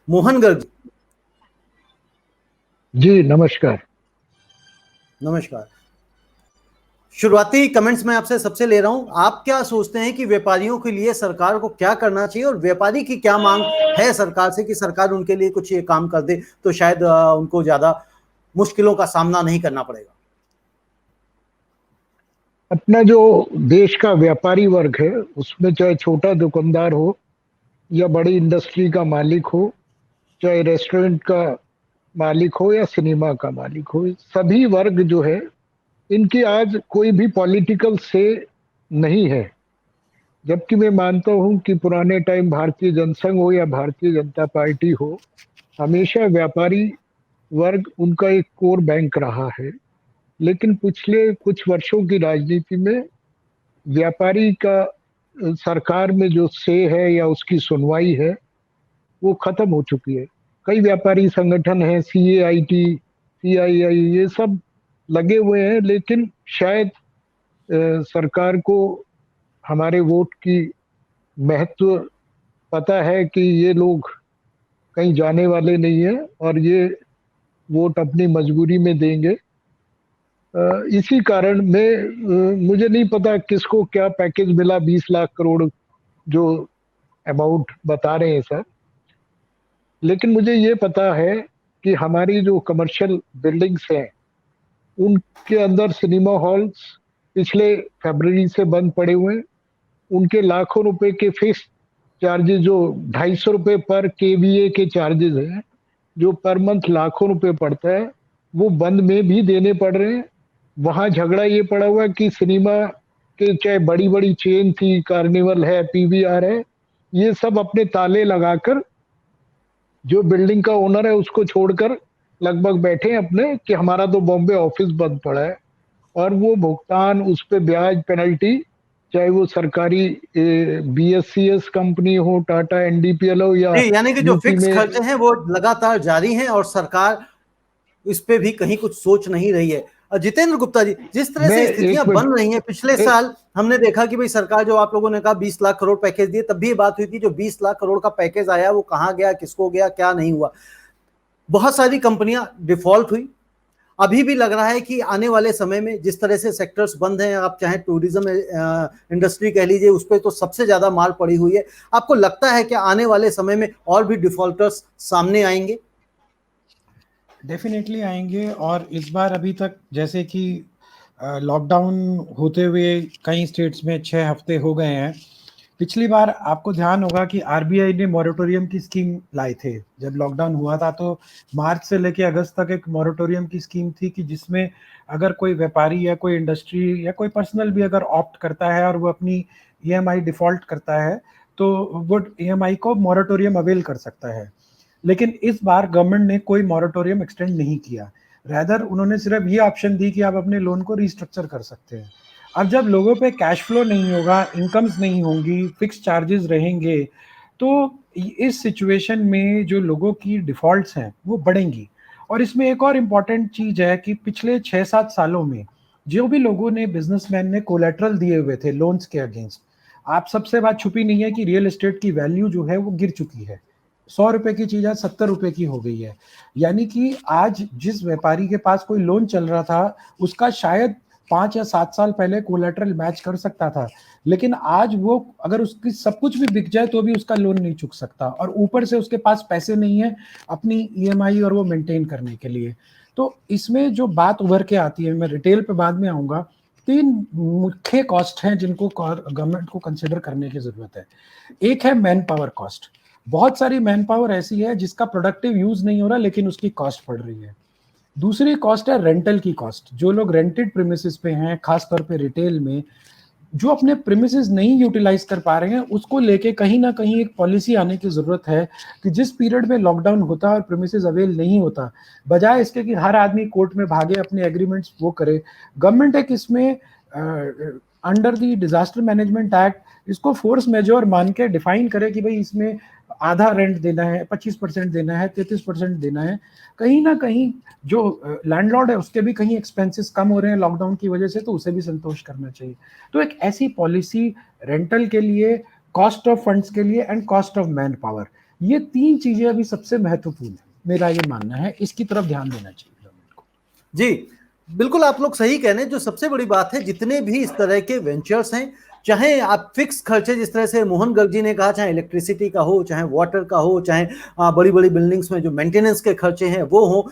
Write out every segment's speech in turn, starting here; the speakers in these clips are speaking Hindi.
मोहन गर्ग जी नमस्कार। नमस्कार। शुरुआती कमेंट्स मैं आपसे सबसे ले रहा हूं, आप क्या सोचते हैं कि व्यापारियों के लिए सरकार को क्या करना चाहिए और व्यापारी की क्या मांग है सरकार से कि सरकार उनके लिए कुछ ये काम कर दे तो शायद उनको ज्यादा मुश्किलों का सामना नहीं करना पड़ेगा। अपना जो देश का व्यापारी वर्ग है उसमें चाहे छोटा दुकानदार हो या बड़ी इंडस्ट्री का मालिक हो, चाहे रेस्टोरेंट का मालिक हो या सिनेमा का मालिक हो, सभी वर्ग जो है इनकी आज कोई भी पॉलिटिकल से नहीं है। जबकि मैं मानता हूं कि पुराने टाइम भारतीय जनसंघ हो या भारतीय जनता पार्टी हो, हमेशा व्यापारी वर्ग उनका एक कोर बैंक रहा है। लेकिन पिछले कुछ वर्षों की राजनीति में व्यापारी का सरकार में जो से है या उसकी सुनवाई है वो खत्म हो चुकी है। कई व्यापारी संगठन हैं, CAIT, CII, ये सब लगे हुए हैं, लेकिन शायद सरकार को हमारे वोट की महत्व पता है कि ये लोग कहीं जाने वाले नहीं है और ये वोट अपनी मजबूरी में देंगे। इसी कारण मैं मुझे नहीं पता किसको क्या पैकेज मिला, 20 लाख करोड़ जो अमाउंट बता रहे हैं सर। लेकिन मुझे ये पता है कि हमारी जो कमर्शियल बिल्डिंग्स हैं उनके अंदर सिनेमा हॉल्स पिछले फरवरी से बंद पड़े हुए हैं। उनके लाखों रुपए के फिक्स चार्जेस, जो 250 रुपए पर KVA के चार्जेस हैं, जो पर मंथ लाखों रुपए पड़ता है, वो बंद में भी देने पड़ रहे हैं। वहां झगड़ा ये पड़ा हुआ कि सिनेमा के चाहे बड़ी बड़ी चेन थी, कार्निवल है, PVR है, ये सब अपने ताले लगाकर जो बिल्डिंग का ओनर है उसको छोड़कर लगभग बैठे हैं अपने कि हमारा तो बॉम्बे ऑफिस बंद पड़ा है। और वो भुगतान, उस पे ब्याज, पेनल्टी, चाहे वो सरकारी BSCS कंपनी हो, टाटा NDPL हो या जी, यानी कि जो यूपी फिक्स में। खर्चे हैं वो लगातार जारी हैं और सरकार इस पे भी कहीं कुछ सोच नहीं रही है। जितेंद्र गुप्ता जी, जिस तरह मैं से एक स्थितियां मिनट बन रही हैं, पिछले साल हमने देखा कि भाई सरकार, जो आप लोगों ने कहा 20 लाख करोड़ पैकेज दिए, तब भी ये बात हुई थी जो 20 लाख करोड़ का पैकेज आया वो कहां गया, किसको गया, क्या नहीं हुआ। बहुत सारी कंपनियां डिफॉल्ट हुई। अभी भी लग रहा है कि आने वाले समय में जिस तरह से सेक्टर्स बंद हैं, आप चाहे टूरिज्म इंडस्ट्री कह लीजिए, उस पर तो सबसे ज्यादा मार पड़ी हुई है। आपको लगता है कि आने वाले समय में और भी डिफॉल्टर्स सामने आएंगे? डेफिनेटली आएंगे। और इस बार अभी तक जैसे कि लॉकडाउन होते हुए कई स्टेट्स में 6 हफ्ते हो गए हैं। पिछली बार आपको ध्यान होगा कि आरबीआई ने मॉरेटोरियम की स्कीम लाए थे जब लॉकडाउन हुआ था। तो मार्च से लेकर अगस्त तक एक मॉरेटोरियम की स्कीम थी कि जिसमें अगर कोई व्यापारी या कोई इंडस्ट्री या कोई पर्सनल भी अगर ऑप्ट करता है और वो अपनी ईएमआई डिफॉल्ट करता है तो वो ईएमआई को मॉरेटोरियम अवेल कर सकता है। लेकिन इस बार गवर्नमेंट ने कोई मॉरेटोरियम एक्सटेंड नहीं किया, रैदर उन्होंने सिर्फ ये ऑप्शन दी कि आप अपने लोन को रिस्ट्रक्चर कर सकते हैं। अब जब लोगों पे कैश फ्लो नहीं होगा, इनकम्स नहीं होंगी, फिक्स चार्जेस रहेंगे, तो इस सिचुएशन में जो लोगों की डिफॉल्ट्स हैं वो बढ़ेंगी। और इसमें एक और इम्पॉर्टेंट चीज है कि पिछले 6-7 सालों में जो भी लोगों ने, बिजनेसमैन ने कोलेट्रल दिए हुए थे लोन्स के अगेंस्ट, आप सबसे बात छुपी नहीं है कि रियल एस्टेट की वैल्यू जो है वो गिर चुकी है। 100 रुपए की चीज आज 70 रुपए की हो गई है। यानी कि आज जिस व्यापारी के पास कोई लोन चल रहा था उसका शायद 5 या 7 साल पहले कोलेटरल मैच कर सकता था, लेकिन आज वो अगर उसकी सब कुछ भी बिक जाए तो भी उसका लोन नहीं चुक सकता, और ऊपर से उसके पास पैसे नहीं है अपनी ईएमआई और वो मेंटेन करने के लिए। तो इसमें जो बात उभर के आती है, मैं रिटेल पे बाद में आऊंगा, 3 मुख्य कॉस्ट हैं जिनको गवर्नमेंट को कंसिडर करने की जरूरत है। एक है मैन पावर कॉस्ट। बहुत सारी मैन पावर ऐसी है जिसका प्रोडक्टिव यूज नहीं हो रहा लेकिन उसकी कॉस्ट पड़ रही है। दूसरी कॉस्ट है रेंटल की कॉस्ट। जो लोग रेंटेड प्रीमिसेस पे हैं, खासतौर पे रिटेल में, जो अपने प्रीमिसेस नहीं यूटिलाइज कर पा रहे हैं, उसको लेके कहीं ना कहीं एक पॉलिसी आने की जरूरत है कि जिस पीरियड में लॉकडाउन होता है और प्रीमिसेस अवेल नहीं होता, बजाय इसके कि हर आदमी कोर्ट में भागे अपने एग्रीमेंट्स वो करे, गवर्नमेंट एक इसमें under the disaster management act इसको फोर्स मेजोर मान के डिफाइन करे कि भाई इसमें आधा रेंट देना है, 25% देना है, 33% देना है। कहीं ना कहीं जो लैंडलॉर्ड है उसके भी कहीं एक्सपेंसेस कम हो रहे हैं लॉकडाउन की वजह से, तो उसे भी संतोष करना चाहिए। तो एक ऐसी पॉलिसी रेंटल के लिए, कॉस्ट ऑफ फंड्स के लिए and cost of man power, ये 3 चीजें अभी सबसे महत्वपूर्ण है, मेरा ये मानना है, इसकी तरफ ध्यान देना चाहिए गवर्नमेंट को। जी, बिल्कुल आप लोग सही कह रहे हैं। जो सबसे बड़ी बात है, जितने भी इस तरह के वेंचर्स हैं, चाहे आप फिक्स खर्चे जिस तरह से मोहन गर्ग जी ने कहा, चाहे इलेक्ट्रिसिटी का हो, चाहे वाटर का हो, चाहे बड़ी बड़ी बिल्डिंग्स में जो मेंटेनेंस के खर्चे हैं वो हो,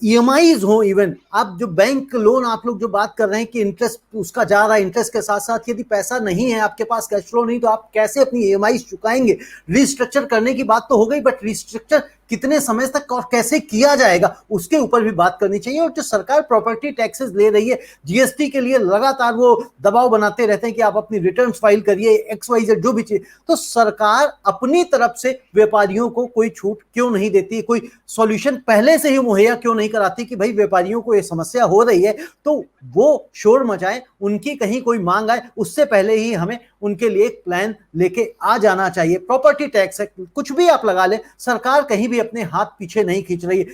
ईएमआईज हो, इवन आप जो बैंक लोन आप लोग जो बात कर रहे हैं कि इंटरेस्ट उसका जा रहा है, इंटरेस्ट के साथ साथ यदि पैसा नहीं है आपके पास, कैश फ्लो नहीं, तो आप कैसे अपनी ईएमआई चुकाएंगे। रिस्ट्रक्चर करने की बात तो हो गई, बट रिस्ट्रक्चर कितने समय तक और कैसे किया जाएगा उसके ऊपर भी बात करनी चाहिए। और जो सरकार प्रॉपर्टी टैक्सेस ले रही है, जीएसटी के लिए लगातार वो दबाव बनाते रहते हैं कि आप अपनी रिटर्न फाइल करिए, XYZ जो भी चीज, तो सरकार अपनी तरफ से व्यापारियों को कोई छूट क्यों नहीं देती, कोई सॉल्यूशन पहले से ही मुहैया क्यों नहीं कराती कि भाई व्यापारियों को ये समस्या हो रही है तो वो शोर मचाएं, उनकी कहीं कोई मांग आए उससे पहले ही हमें उनके लिए एक प्लान लेके आ जाना चाहिए। प्रॉपर्टी टैक्स है, कुछ भी आप लगा ले, सरकार कहीं भी अपने हाथ पीछे नहीं खींच रही है।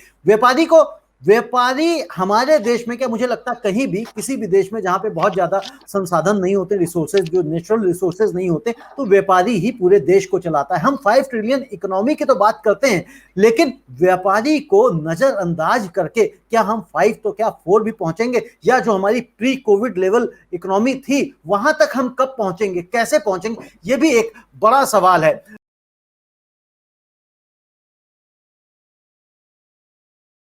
व्यापारी हमारे देश में क्या, मुझे लगता है कहीं भी किसी भी देश में जहां पे बहुत ज्यादा संसाधन नहीं होते, रिसोर्सेज जो नेचुरल रिसोर्सेज नहीं होते, तो व्यापारी ही पूरे देश को चलाता है। हम 5 ट्रिलियन इकोनॉमी की तो बात करते हैं, लेकिन व्यापारी को नजरअंदाज करके क्या हम 5 तो क्या 4 भी पहुंचेंगे, या जो हमारी प्री कोविड लेवल इकोनॉमी थी वहां तक हम कब पहुंचेंगे, कैसे पहुंचेंगे, ये भी एक बड़ा सवाल है।